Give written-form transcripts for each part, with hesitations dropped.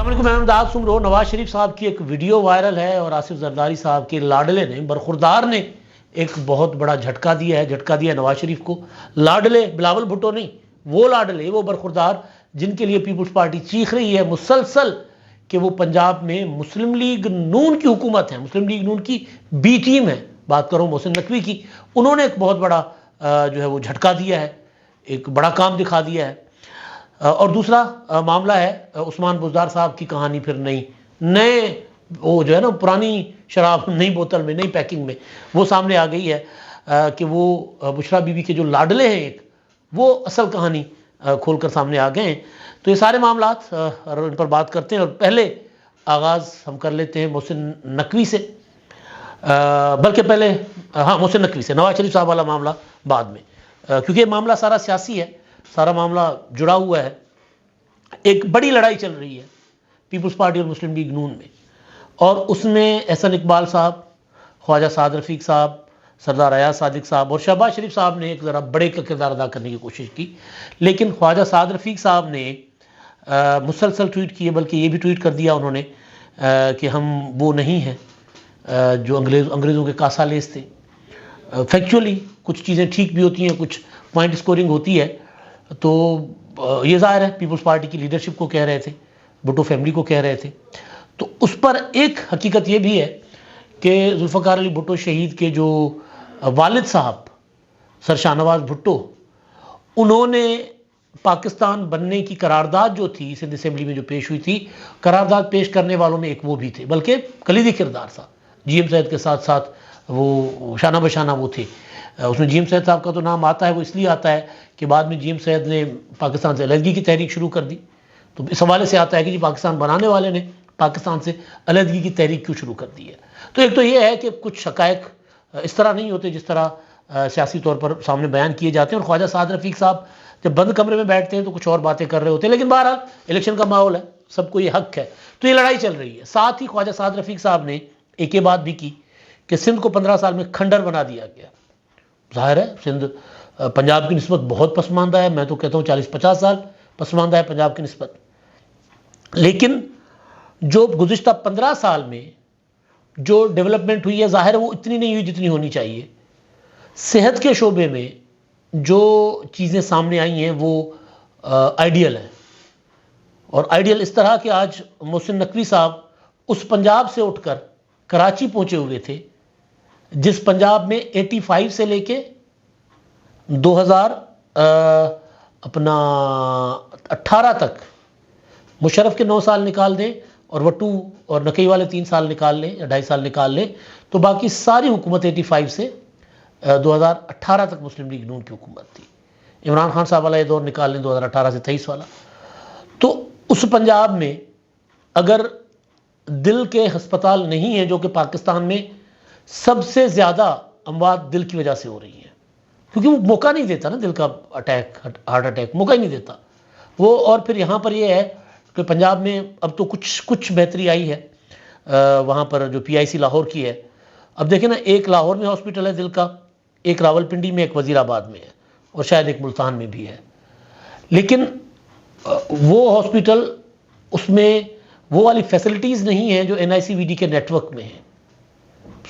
علیکم، میں امداد سن رہا ہوں۔ نواز شریف صاحب کی ایک ویڈیو وائرل ہے اور آصف زرداری صاحب کے لاڈلے نے، برخوردار نے ایک بہت بڑا جھٹکا دیا ہے نواز شریف کو۔ لاڈلے بلاول بھٹو نہیں، وہ لاڈلے، وہ برخوردار جن کے لیے پیپلز پارٹی چیخ رہی ہے مسلسل کہ وہ پنجاب میں مسلم لیگ نون کی حکومت ہے، مسلم لیگ نون کی بی ٹیم ہے، بات کروں محسن نقوی کی۔ انہوں نے ایک بہت بڑا جو ہے وہ جھٹکا دیا ہے، ایک بڑا کام دکھا دیا ہے۔ اور دوسرا معاملہ ہے عثمان بزدار صاحب کی کہانی، پھر نئے وہ جو ہے نا پرانی شراب نئی بوتل میں، نئی پیکنگ میں وہ سامنے آ گئی ہے کہ وہ بشرا بی بی کے جو لاڈلے ہیں ایک، وہ اصل کہانی کھول کر سامنے آ گئے ہیں۔ تو یہ سارے معاملات ان پر بات کرتے ہیں، اور پہلے آغاز ہم کر لیتے ہیں محسن نقوی سے، بلکہ پہلے محسن نقوی سے، نواز شریف صاحب والا معاملہ بعد میں، کیونکہ یہ معاملہ سارا سیاسی ہے، سارا معاملہ جڑا ہوا ہے۔ ایک بڑی لڑائی چل رہی ہے پیپلز پارٹی اور مسلم لیگ نون میں، اور اس میں احسن اقبال صاحب، خواجہ سعد رفیق صاحب، سردار ایاز صادق صاحب اور شہباز شریف صاحب نے ایک ذرا بڑے کا کردار ادا کرنے کی کوشش کی، لیکن خواجہ سعد رفیق صاحب نے مسلسل ٹویٹ کیے، بلکہ یہ بھی ٹویٹ کر دیا انہوں نے کہ ہم وہ نہیں ہیں جو انگریزوں کے کاسالیس تھے۔ فیکچولی کچھ چیزیں ٹھیک بھی ہوتی ہیں، کچھ پوائنٹ سکورنگ ہوتی ہے، تو یہ ظاہر ہے پیپلز پارٹی کی لیڈرشپ کو کہہ رہے تھے، بھٹو فیملی کو کہہ رہے تھے۔ تو اس پر ایک حقیقت یہ بھی ہے کہ ذوالفقار علی بھٹو شہید کے جو والد صاحب سر شاہ نواز بھٹو، انہوں نے پاکستان بننے کی قرارداد جو تھی سندھ اسمبلی میں جو پیش ہوئی تھی، قرارداد پیش کرنے والوں میں ایک وہ بھی تھے، بلکہ کلیدی کردار تھا۔ جی ایم سید کے ساتھ ساتھ وہ شانہ بشانہ وہ تھے۔ اس میں جی ایم سید صاحب کا تو نام آتا ہے، وہ اس لیے آتا ہے کہ بعد میں جی ایم سید نے پاکستان سے علیحدگی کی تحریک شروع کر دی، تو اس حوالے سے آتا ہے کہ جی پاکستان بنانے والے نے پاکستان سے علیحدگی کی تحریک کیوں شروع کر دی ہے۔ تو ایک تو یہ ہے کہ کچھ حقائق اس طرح نہیں ہوتے جس طرح سیاسی طور پر سامنے بیان کیے جاتے ہیں، اور خواجہ سعد رفیق صاحب جب بند کمرے میں بیٹھتے ہیں تو کچھ اور باتیں کر رہے ہوتے ہیں، لیکن بہرحال الیکشن کا ماحول ہے، سب کو یہ حق ہے، تو یہ لڑائی چل رہی ہے۔ ساتھ ہی خواجہ سعد رفیق صاحب نے ایک یہ بات بھی کی کہ سندھ کو 15 سال میں کھنڈر بنا دیا گیا۔ ظاہر ہے سندھ پنجاب کی نسبت بہت پسماندہ ہے، میں تو کہتا ہوں 40-50 سال پسماندہ ہے پنجاب کی نسبت، لیکن جو گزشتہ 15 سال میں جو ڈیولپمنٹ ہوئی ہے، ظاہر ہے وہ اتنی نہیں ہوئی جتنی ہونی چاہیے۔ صحت کے شعبے میں جو چیزیں سامنے آئی ہیں وہ آئیڈیل ہیں، اور آئیڈیل اس طرح کہ آج محسن نقوی صاحب اس پنجاب سے اٹھ کر کراچی پہنچے ہوئے تھے جس پنجاب میں 85 سے لے کے 2018 تک مشرف کے 9 سال نکال دیں اور وٹو اور نقی والے 3 سال نکال لیں یا 2.5 سال نکال لیں، تو باقی ساری حکومت 85 سے 2018 تک مسلم لیگ نون کی حکومت تھی۔ عمران خان صاحب والا یہ دور نکال لیں 2018 سے 23 والا، تو اس پنجاب میں اگر دل کے ہسپتال نہیں ہیں، جو کہ پاکستان میں سب سے زیادہ اموات دل کی وجہ سے ہو رہی ہیں، کیونکہ وہ موقع نہیں دیتا نا دل کا اٹیک، ہارٹ اٹیک موقع ہی نہیں دیتا وہ۔ اور پھر یہاں پر یہ ہے کہ پنجاب میں اب تو کچھ بہتری آئی ہے، وہاں پر جو پی آئی سی لاہور کی ہے، اب دیکھیں نا، ایک لاہور میں ہاسپٹل ہے دل کا، ایک راول پنڈی میں، ایک وزیر آباد میں ہے، اور شاید ایک ملتان میں بھی ہے، لیکن وہ ہاسپٹل اس میں وہ والی فیسلٹیز نہیں ہیں جو این آئی سی وی ڈی کے نیٹ ورک میں ہیں۔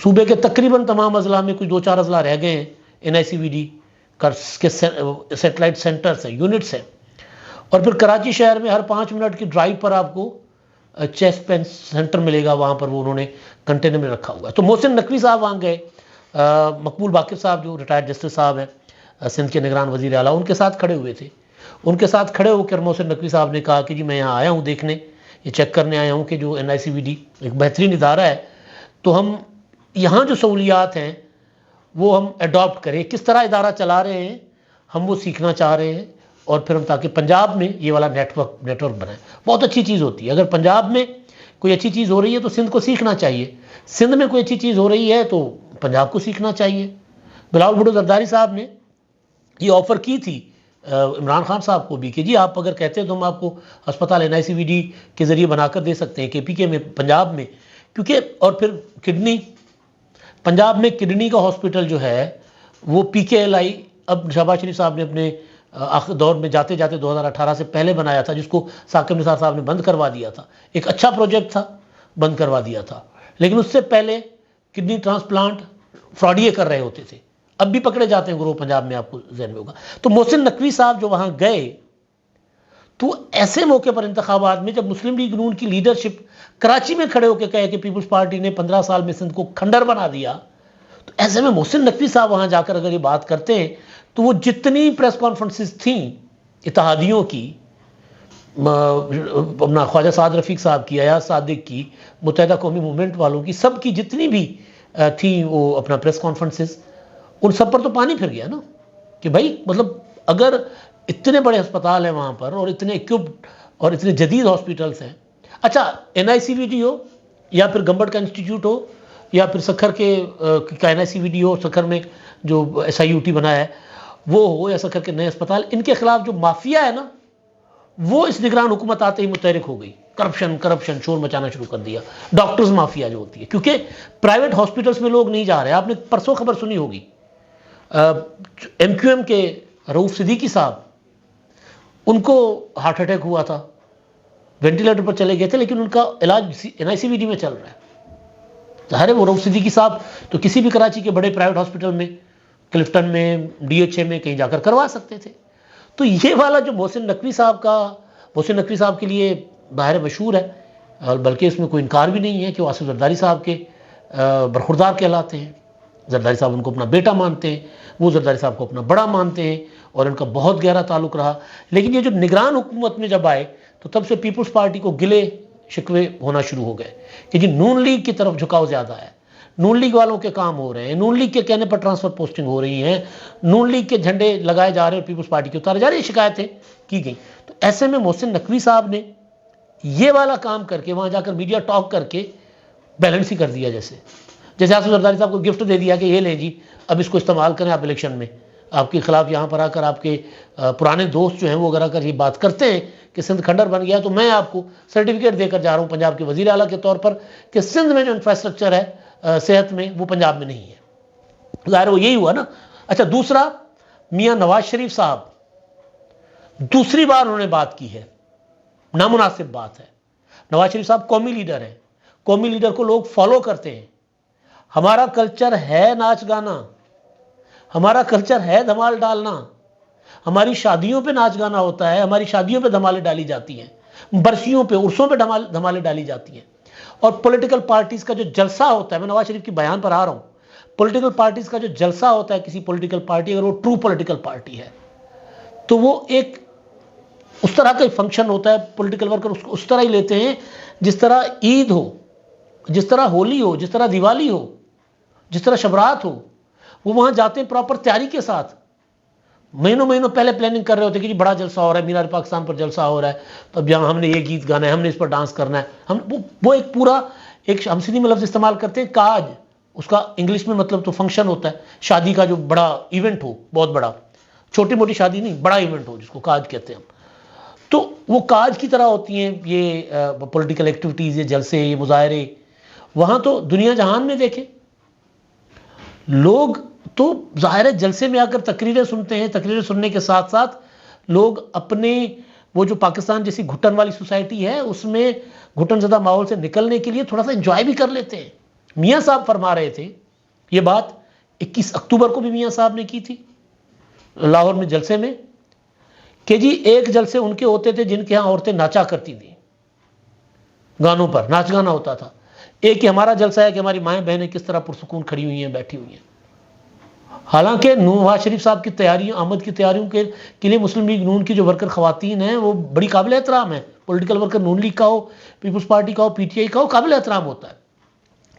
صوبے کے تقریباً تمام اضلاع میں کچھ 2-4 اضلاع رہ گئے ہیں این آئی سی وی ڈی کے سیٹلائٹ سینٹرز ہیں، یونٹس ہیں، اور پھر کراچی شہر میں ہر 5 منٹ کی ڈرائیو پر آپ کو چیسٹ پین سینٹر ملے گا، وہاں پر وہ انہوں نے کنٹینر میں رکھا ہوا ہے۔ تو محسن نقوی صاحب وہاں گئے، مقبول باقر صاحب جو ریٹائرڈ جسٹس صاحب ہیں، سندھ کے نگران وزیر اعلیٰ، ان کے ساتھ کھڑے ہوئے تھے۔ ان کے ساتھ کھڑے ہو کر محسن نقوی صاحب نے کہا کہ جی میں یہاں آیا ہوں دیکھنے، یہ چیک کرنے آیا ہوں کہ جو این آئی سی وی ڈی ایک بہترین ادارہ ہے، تو ہم یہاں جو سہولیات ہیں وہ ہم اڈاپٹ کریں، کس طرح ادارہ چلا رہے ہیں ہم وہ سیکھنا چاہ رہے ہیں، اور پھر ہم تاکہ پنجاب میں یہ والا نیٹ ورک بنائیں۔ بہت اچھی چیز ہوتی ہے، اگر پنجاب میں کوئی اچھی چیز ہو رہی ہے تو سندھ کو سیکھنا چاہیے، سندھ میں کوئی اچھی چیز ہو رہی ہے تو پنجاب کو سیکھنا چاہیے۔ بلاول بھٹو زرداری صاحب نے یہ آفر کی تھی عمران خان صاحب کو بھی کہ جی آپ اگر کہتے ہیں تو ہم آپ کو ہسپتال این آئی سی وی ڈی کے ذریعے بنا کر دے سکتے ہیں کے پی کے میں، پنجاب میں، کیونکہ اور پھر کڈنی، پنجاب میں کڈنی کا ہاسپٹل جو ہے وہ پی کے ایل آئی، اب شہباز شریف صاحب نے اپنے آخر دور میں جاتے جاتے 2018 سے پہلے بنایا تھا، جس کو ثاقب نثار صاحب نے بند کروا دیا تھا. ایک اچھا پروجیکٹ تھا، بند کروا دیا تھا. لیکن اس سے پہلے کڈنی ٹرانسپلانٹ فراڈیے کر رہے ہوتے تھے، اب بھی پکڑے جاتے ہیں گروہ پنجاب میں، آپ کو ذہن میں ہوگا. تو محسن نقوی صاحب جو وہاں گئے، تو ایسے موقع پر انتخابات میں جب مسلم لیگ نون کی لیڈرشپ کراچی میں کھڑے ہو کے کہے کہ پیپلز پارٹی نے 15 سال میں سندھ کو کھنڈر بنا دیا، تو ایسے میں محسن نقوی صاحب وہاں جا کر اگر یہ بات کرتے ہیں تو وہ جتنی پریس کانفرنسز تھیں اتحادیوں کی، اپنا خواجہ سعد رفیق صاحب کی، ایاز صادق کی، متحدہ قومی موومنٹ والوں کی، سب کی جتنی بھی تھیں وہ اپنا پریس کانفرنسز، ان سب پر تو پانی پھر گیا نا کہ بھائی مطلب اگر اتنے بڑے ہسپتال ہیں وہاں پر اور اتنے اکوپڈ اور اتنے جدید ہاسپٹلس ہیں. اچھا NICVD ہو یا پھر گمبٹ کا انسٹیٹیوٹ ہو یا پھر سکھر کے NICVD ہو، سکھر میں جو SIUT بنا ہے وہ ہو، یا سکھر کے نئے اسپتال، ان کے خلاف جو مافیا ہے نا وہ اس نگران حکومت آتے ہی متحرک ہو گئی. کرپشن شور مچانا شروع کر دیا. ڈاکٹرز مافیا جو ہوتی ہے، کیونکہ پرائیویٹ ہاسپٹلس میں لوگ نہیں جا رہے. آپ نے پرسوں خبر سنی ہوگی MQM کے رؤوف صدیقی صاحب، ان کو ہارٹ اٹیک ہوا تھا، وینٹیلیٹر پر چلے گئے تھے، لیکن ان کا علاج NICVD میں چل رہا ہے. ظاہر ہے وہ رؤوف صدیقی صاحب تو کسی بھی کراچی کے بڑے پرائیویٹ ہاسپٹل میں، کلفٹن میں، DHA میں کہیں جا کر کروا سکتے تھے. تو یہ والا جو محسن نقوی صاحب کے لیے ظاہر مشہور ہے، اور بلکہ اس میں کوئی انکار بھی نہیں ہے کہ وہ آصف زرداری صاحب کے برخوردار کہلاتے ہیں. زرداری صاحب ان کو اپنا بیٹا مانتے ہیں، وہ زرداری صاحب کو اپنا بڑا مانتے ہیں، اور ان کا بہت گہرا تعلق رہا. لیکن یہ جو نگران حکومت میں جب آئے تو تب سے پیپلز پارٹی کو گلے شکوے ہونا شروع ہو گئے کہ جی نون لیگ کی طرف جھکاؤ زیادہ ہے، نون لیگ والوں کے کام ہو رہے ہیں، نون لیگ کے کہنے پر ٹرانسفر پوسٹنگ ہو رہی ہیں، نون لیگ کے جھنڈے لگائے جا رہے ہیں اور پیپلز پارٹی کے اتارے جا رہے ہیں، شکایتیں کی گئیں. تو ایسے میں محسن نقوی صاحب نے یہ والا کام کر کے وہاں جا کر میڈیا ٹاک کر کے بیلنس ہی کر دیا. جیسے آصف زرداری صاحب کو گفٹ دے دیا کہ یہ لیں جی اب اس کو استعمال کریں آپ الیکشن میں، آپ کے خلاف یہاں پر آ کر آپ کے پرانے دوست جو ہیں وہ اگر آ کر یہ بات کرتے ہیں کہ سندھ کھنڈر بن گیا تو میں آپ کو سرٹیفکیٹ دے کر جا رہا ہوں پنجاب کے وزیر اعلیٰ کے طور پر کہ سندھ میں جو انفراسٹرکچر ہے صحت میں وہ پنجاب میں نہیں ہے. ظاہر وہ یہی ہوا نا. اچھا دوسرا، میاں نواز شریف صاحب دوسری بار انہوں نے بات کی ہے، نامناسب بات ہے. نواز شریف صاحب قومی لیڈر ہیں، قومی لیڈر کو لوگ فالو کرتے ہیں. ہمارا کلچر ہے ناچ گانا، ہمارا کلچر ہے دھمال ڈالنا، ہماری شادیوں پہ ناچ گانا ہوتا ہے، ہماری شادیوں پہ دھمالیں ڈالی جاتی ہیں، برسیوں پہ عرسوں پہ دھمالیں ڈالی جاتی ہیں. اور پولیٹیکل پارٹیز کا جو جلسہ ہوتا ہے، میں نواز شریف کی بیان پر آ رہا ہوں، پولیٹیکل پارٹیز کا جو جلسہ ہوتا ہے کسی پولیٹیکل پارٹی، اگر وہ ٹرو پولیٹیکل پارٹی ہے تو وہ ایک اس طرح کا فنکشن ہوتا ہے. پولیٹیکل ورکر اس کو اس طرح ہی لیتے ہیں جس طرح عید ہو، جس طرح ہولی ہو، جس طرح دیوالی ہو، جس طرح شبرات ہو. وہ وہاں جاتے ہیں پراپر تیاری کے ساتھ، مہینوں پہلے پلاننگ کر رہے ہوتے ہیں کہ جی بڑا جلسہ ہو رہا ہے، مینار پاکستان پر جلسہ ہو رہا ہے، تو اب یہاں ہم نے یہ گیت گانا ہے، ہم نے اس پر ڈانس کرنا ہے. وہ ایک پورا ایک ہم سندھی میں لفظ استعمال کرتے ہیں کاج، اس کا انگلش میں مطلب تو فنکشن ہوتا ہے، شادی کا جو بڑا ایونٹ ہو، بہت بڑا، چھوٹی موٹی شادی نہیں، بڑا ایونٹ ہو جس کو کاج کہتے ہیں ہم. تو وہ کاج کی طرح ہوتی ہیں یہ پولیٹیکل ایکٹیویٹیز، یہ جلسے، یہ مظاہرے. وہاں تو دنیا جہان میں دیکھیں لوگ تو ظاہر ہے جلسے میں آ کر تقریریں سنتے ہیں، تقریریں سننے کے ساتھ ساتھ لوگ اپنے وہ جو پاکستان جیسی گھٹن والی سوسائٹی ہے اس میں گھٹن زدہ ماحول سے نکلنے کے لیے تھوڑا سا انجوائے بھی کر لیتے ہیں. میاں صاحب فرما رہے تھے یہ بات 21 اکتوبر کو بھی میاں صاحب نے کی تھی لاہور میں جلسے میں کہ جی ایک جلسے ان کے ہوتے تھے جن کے ہاں عورتیں ناچا کرتی تھیں، گانوں پر ناچ گانا ہوتا تھا. ایک ہی ہمارا جلسہ ہے کہ ہماری مائیں بہنیں کس طرح پرسکون کھڑی ہوئی ہیں، بیٹھی ہوئی ہیں. حالانکہ نواز شریف صاحب کی تیاریوں، آمد کی تیاریوں کے لیے مسلم لیگ نون کی جو ورکر خواتین ہیں وہ بڑی قابل احترام ہیں. پولیٹیکل ورکر نون لیگ کا ہو، پیپلز پارٹی کا ہو، PTI کا ہو، قابل احترام ہوتا ہے.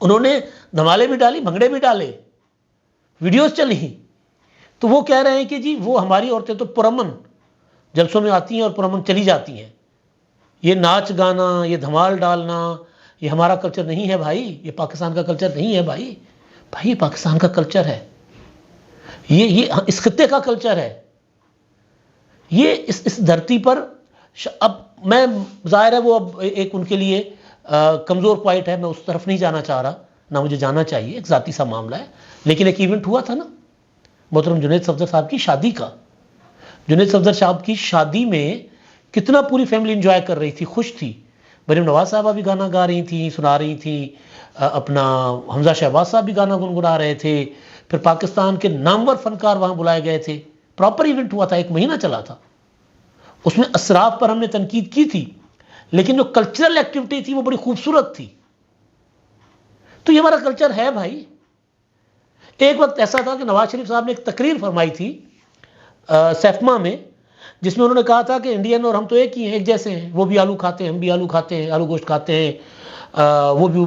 انہوں نے دھمالے بھی ڈالی، بھنگڑے بھی ڈالے، ویڈیوز چلی. تو وہ کہہ رہے ہیں کہ جی وہ ہماری عورتیں تو پرامن جلسوں میں آتی ہیں اور پرامن چلی جاتی ہیں، یہ ناچ گانا، یہ دھمال ڈالنا یہ ہمارا کلچر نہیں ہے بھائی، یہ پاکستان کا کلچر نہیں ہے بھائی. یہ پاکستان کا کلچر ہے، یہ اس خطے کا کلچر ہے، یہ اس دھرتی پر. اب میں ظاہر ہے وہ اب ایک ان کے لیے کمزور پوائنٹ ہے، میں اس طرف نہیں جانا چاہ رہا، نہ مجھے جانا چاہیے، ایک ذاتی سا معاملہ ہے. لیکن ایک ایونٹ ہوا تھا نا محترم جنید صفدر صاحب کی شادی کا، جنید صفدر صاحب کی شادی میں کتنا پوری فیملی انجوائے کر رہی تھی، خوش تھی. مریم نواز صاحبہ بھی گانا گا رہی تھیں، سنا رہی تھیں، اپنا حمزہ شہباز صاحب بھی گانا گنگنا رہے تھے. پھر پاکستان کے نامور فنکار وہاں بلائے گئے تھے. پراپر ایونٹ ہوا تھا، 1 مہینہ چلا تھا. اس میں اسراف پر ہم نے تنقید کی تھی، لیکن جو کلچرل ایکٹیویٹی تھی وہ بڑی خوبصورت تھی. تو یہ ہمارا کلچر ہے بھائی. ایک وقت ایسا تھا کہ نواز شریف صاحب نے ایک تقریر فرمائی تھی سیفما میں، جس میں انہوں نے کہا تھا کہ انڈین اور ہم تو ایک ہی ہیں، ایک جیسے ہیں. وہ بھی آلو کھاتے ہیں، ہم بھی آلو کھاتے ہیں، آلو گوشت کھاتے ہیں. وہ بھی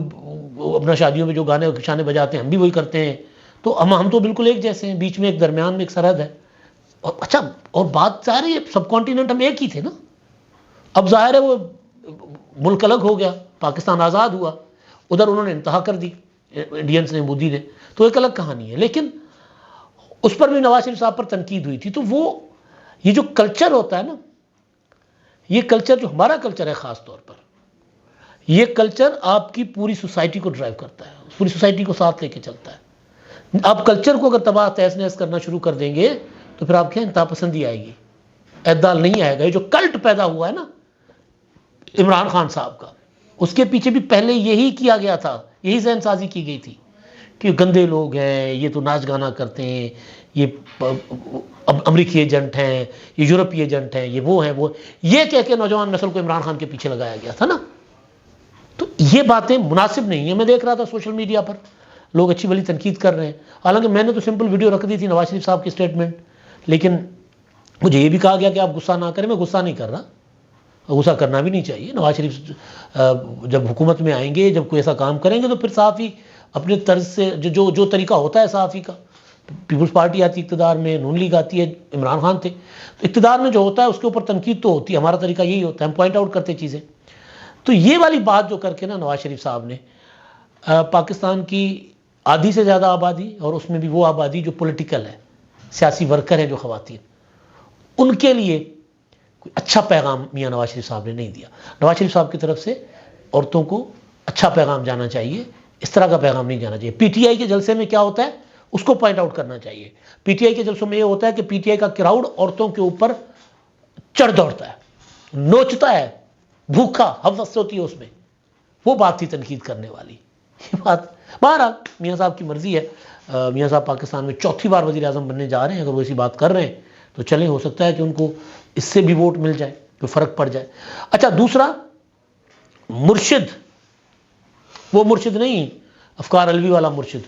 اپنا شادیوں میں جو گانے شانے بجاتے ہیں ہم بھی وہی کرتے ہیں. تو ہم تو بالکل ایک جیسے ہیں. بیچ میں ایک درمیان میں ایک سرحد ہے. اچھا، اور بات ظاہر ہے سب کانٹیننٹ ہم ایک ہی تھے نا. اب ظاہر ہے وہ ملک الگ ہو گیا، پاکستان آزاد ہوا، ادھر انہوں نے انتہا کر دی انڈینس نے، مودی نے، تو ایک الگ کہانی ہے. لیکن اس پر بھی نواز شریف صاحب پر تنقید ہوئی تھی. تو وہ یہ جو کلچر ہوتا ہے نا، یہ کلچر جو ہمارا کلچر ہے خاص طور پر، یہ کلچر آپ کی پوری سوسائٹی کو ڈرائیو کرتا ہے، پوری سوسائٹی کو ساتھ لے کے چلتا ہے. آپ کلچر کو اگر تباہ تہس نہس کرنا شروع کر دیں گے تو پھر آپ کیا انتہا پسندی آئے گی، اعتدال نہیں آئے گا. یہ جو کلٹ پیدا ہوا ہے نا عمران خان صاحب کا، اس کے پیچھے بھی پہلے یہی کیا گیا تھا، یہی ذہن سازی کی گئی تھی کہ گندے لوگ ہیں، یہ تو ناچ گانا کرتے ہیں، یہ امریکی ایجنٹ ہیں، یہ یورپی ایجنٹ ہیں، یہ وہ ہیں، وہ یہ کہہ کے نوجوان نسل کو عمران خان کے پیچھے لگایا گیا تھا نا. تو یہ باتیں مناسب نہیں ہیں. میں دیکھ رہا تھا سوشل میڈیا پر لوگ اچھی بھلی تنقید کر رہے ہیں. حالانکہ میں نے تو سمپل ویڈیو رکھ دی تھی نواز شریف صاحب کی اسٹیٹمنٹ، لیکن مجھے یہ بھی کہا گیا کہ آپ غصہ نہ کریں. میں غصہ نہیں کر رہا، غصہ کرنا بھی نہیں چاہیے. نواز شریف جب حکومت میں آئیں گے، جب کوئی ایسا کام کریں گے تو پھر صحافی اپنے طرز سے جو طریقہ ہوتا ہے صحافی کا، پیپلز پارٹی آتی اقتدار میں، نون لیگ آتی ہے، عمران خان تھے، تو اقتدار میں جو ہوتا ہے اس کے اوپر تنقید تو ہوتی ہے. ہمارا طریقہ یہی ہوتا ہے، ہم پوائنٹ آؤٹ کرتے چیزیں. تو یہ والی بات جو کر کے نا نواز شریف صاحب نے پاکستان کی آدھی سے زیادہ آبادی، اور اس میں بھی وہ آبادی جو پولیٹیکل ہے، سیاسی ورکر ہیں جو خواتین، ان کے لیے کوئی اچھا پیغام میاں نواز شریف صاحب نے نہیں دیا. نواز شریف صاحب کی طرف سے عورتوں کو اچھا پیغام جانا چاہیے، اس طرح کا پیغام نہیں جانا چاہیے. پی ٹی آئی کے جلسے میں کیا ہوتا ہے اس کو پوائنٹ آؤٹ کرنا چاہیے. پی ٹی آئی کے جلسوں میں یہ ہوتا ہے کہ پی ٹی آئی کا کراؤڈ عورتوں کے اوپر چڑھ دوڑتا ہے، نوچتا ہے، بھوکا حوث ہوتی ہے اس میں. وہ بات تھی تنقید کرنے والی. یہ بات بہرحال میاں صاحب کی مرضی ہے. میاں صاحب پاکستان میں 4تھی بار وزیر اعظم بننے جا رہے ہیں. اگر وہ ایسی بات کر رہے ہیں تو چلیں، ہو سکتا ہے کہ ان کو اس سے بھی ووٹ مل جائے، کوئی فرق پڑ جائے. اچھا، دوسرا مرشد، وہ مرشد نہیں افکار علوی والا مرشد،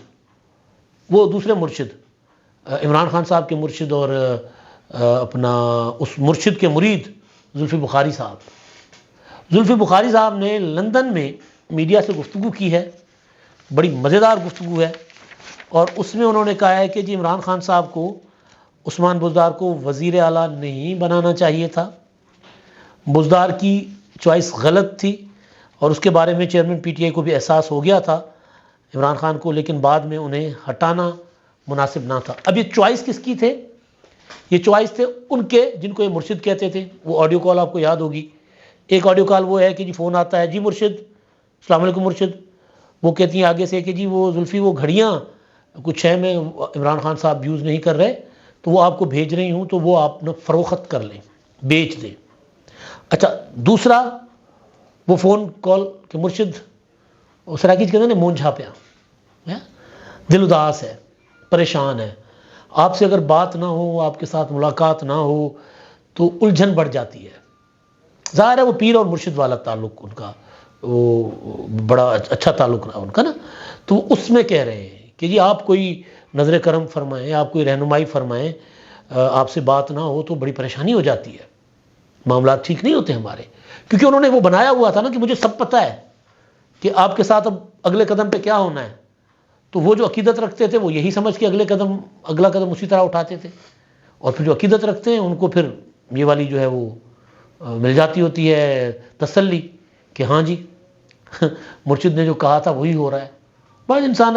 وہ دوسرے مرشد، عمران خان صاحب کے مرشد اور اپنا اس مرشد کے مرید زلفی بخاری صاحب. زلفی بخاری صاحب نے لندن میں میڈیا سے گفتگو کی ہے، بڑی مزیدار گفتگو ہے، اور اس میں انہوں نے کہا ہے کہ جی عمران خان صاحب کو، عثمان بزدار کو وزیر اعلیٰ نہیں بنانا چاہیے تھا. بزدار کی چوائس غلط تھی، اور اس کے بارے میں چیئرمین پی ٹی آئی کو بھی احساس ہو گیا تھا عمران خان کو، لیکن بعد میں انہیں ہٹانا مناسب نہ تھا. اب یہ چوائس کس کی تھے؟ یہ چوائس تھے ان کے جن کو یہ مرشد کہتے تھے. وہ آڈیو کال آپ کو یاد ہوگی. ایک آڈیو کال وہ ہے کہ جی فون آتا ہے، جی مرشد، السلام علیکم مرشد. وہ کہتی ہیں آگے سے کہ جی وہ زلفی وہ گھڑیاں کچھ ہے میں عمران خان صاحب یوز نہیں کر رہے، تو وہ آپ کو بھیج رہی ہوں، تو وہ آپ نے فروخت کر لیں، بیچ دیں. اچھا، دوسرا وہ فون کال کہ مرشد، سراکیز کہتے ہیں نا مون جھاپیا، دل اداس ہے، پریشان ہے، آپ سے اگر بات نہ ہو، آپ کے ساتھ ملاقات نہ ہو تو الجھن بڑھ جاتی ہے. ظاہر ہے وہ پیر اور مرشد والا تعلق ان کا، وہ بڑا اچھا تعلق رہا ان کا نا. تو اس میں کہہ رہے ہیں کہ جی آپ کوئی نظر کرم فرمائیں، آپ کوئی رہنمائی فرمائیں، آپ سے بات نہ ہو تو بڑی پریشانی ہو جاتی ہے، معاملات ٹھیک نہیں ہوتے ہمارے. کیونکہ انہوں نے وہ بنایا ہوا تھا نا کہ مجھے سب پتہ ہے کہ آپ کے ساتھ اب اگلے قدم پہ کیا ہونا ہے. تو وہ جو عقیدت رکھتے تھے وہ یہی سمجھ کے اگلا قدم اسی طرح اٹھاتے تھے. اور پھر جو عقیدت رکھتے ہیں ان کو پھر یہ والی جو ہے وہ مل جاتی ہوتی ہے تسلی کہ ہاں جی مرشد نے جو کہا تھا وہی ہو رہا ہے. بعض انسان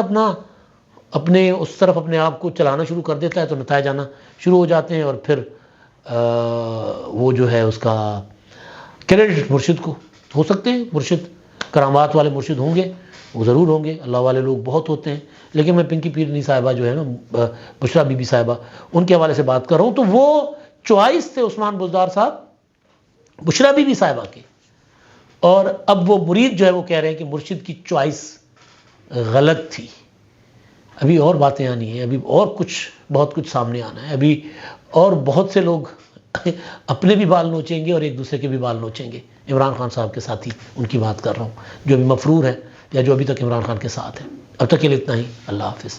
اپنے اس طرف اپنے آپ کو چلانا شروع کر دیتا ہے تو نتائج آنا شروع ہو جاتے ہیں، اور پھر وہ جو ہے اس کا کریڈٹ مرشد کو ہو سکتے ہیں. مرشد کرامات والے مرشد ہوں گے، وہ ضرور ہوں گے، اللہ والے لوگ بہت ہوتے ہیں. لیکن میں پنکی پیرنی صاحبہ جو ہے نا، بشرا بی بی صاحبہ، ان کے حوالے سے بات کر رہا ہوں. تو وہ چوائس تھے عثمان بزدار صاحب بشرا بی بی صاحبہ کے، اور اب وہ مرید جو ہے وہ کہہ رہے ہیں کہ مرشد کی چوائس غلط تھی۔ ابھی اور باتیں آنی ہیں، ابھی اور بہت کچھ سامنے آنا ہے، ابھی اور بہت سے لوگ اپنے بھی بال نوچیں گے اور ایک دوسرے کے بھی بال نوچیں گے۔ عمران خان صاحب کے ساتھی ان کی بات کر رہا ہوں جو ابھی مفرور ہے یا جو ابھی تک عمران خان کے ساتھ ہے۔ اب تک کے لیے اتنا ہی، اللہ حافظ۔